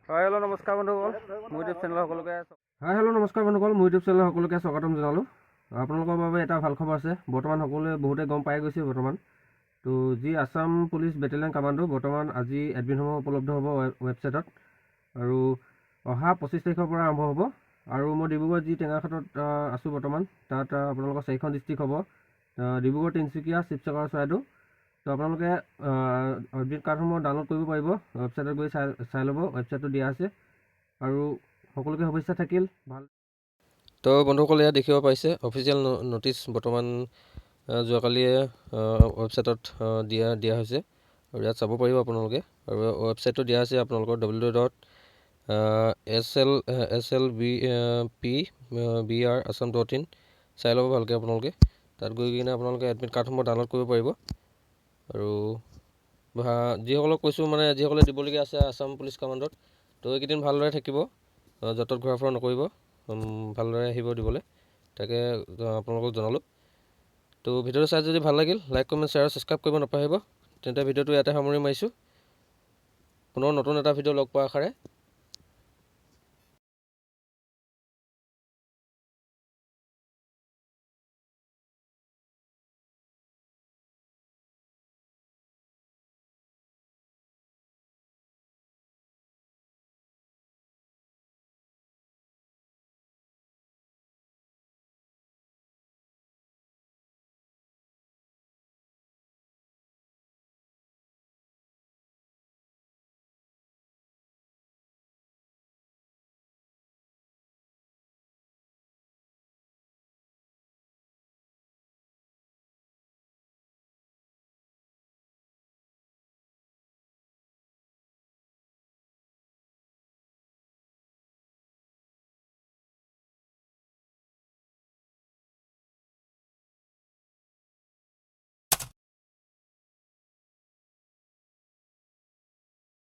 Hello' নমস্কাৰ বন্ধুসকল, মোৰ ইউটিউব চেনেল সকলোকে স্বাগতম জনালোঁ। আপোনালোকৰ বাবে এটা ভাল খবৰ আছে। বৰ্তমান সকলোৱে বহুতে গম পাই গৈছে বৰ্তমান। তো যি আছাম পুলিচ বেটেলিয়ন কামাণ্ডো বৰ্তমান আজি এডমিটসমূহ উপলব্ধ হ'ব ৱেবছাইটত, আৰু অহা 25 তাৰিখৰ পৰা আৰম্ভ হ'ব। আৰু মই ডিব্ৰুগড় যি টেঙাখাটত আছোঁ বৰ্তমান, তাত আপোনালোকৰ 4খন ডিষ্ট্ৰিক্ট হ'ব: ডিব্ৰুগড়, তিনিচুকীয়া, শিৱসাগৰ, চৰাইদেউ। তো আপোনালোকে এডমিট কাৰ্ডসমূহ ডাউনলোড কৰিব পাৰিব, ৱেবছাইটত গৈ চাই ল'ব। ৱেবছাইটটো দিয়া আছে, আৰু সকলোকে শুভেচ্ছা থাকিল। ভাল। তো বন্ধুসকল, ইয়াত দেখিব পাইছে অফিচিয়েল ন'টিছ বৰ্তমান যোৱাকালিয়ে ৱেবছাইটত দিয়া হৈছে, আৰু ইয়াত চাব পাৰিব আপোনালোকে। আৰু ৱেবছাইটটো দিয়া আছে আপোনালোকৰ www.slbr.assam.in। চাই ল'ব ভালকৈ আপোনালোকে। তাত গৈ কিনে আপোনালোকে এডমিট কাৰ্ডসমূহ ডাউনলোড কৰিব পাৰিব। আৰু যিসকলক কৈছোঁ, মানে যিসকলে দিবলগীয়া আছে আছাম পুলিচ কামাণ্ডত, তো এইকেইদিন ভালদৰে থাকিব, য'তত ঘূৰা ফুৰা নকৰিব, ভালদৰে আহিব দিবলৈ। তাকে আপোনালোকক জনালোঁ। তো ভিডিঅ'টো চাই যদি ভাল লাগিল, লাইক, কমেণ্ট, শ্বেয়াৰ, ছাবস্ক্ৰাইব কৰিব নাপাহৰিব। তেন্তে ভিডিঅ'টো ইয়াতে সামৰি মাৰিছোঁ। পুনৰ নতুন এটা ভিডিঅ' লগ পোৱাৰ আশাৰে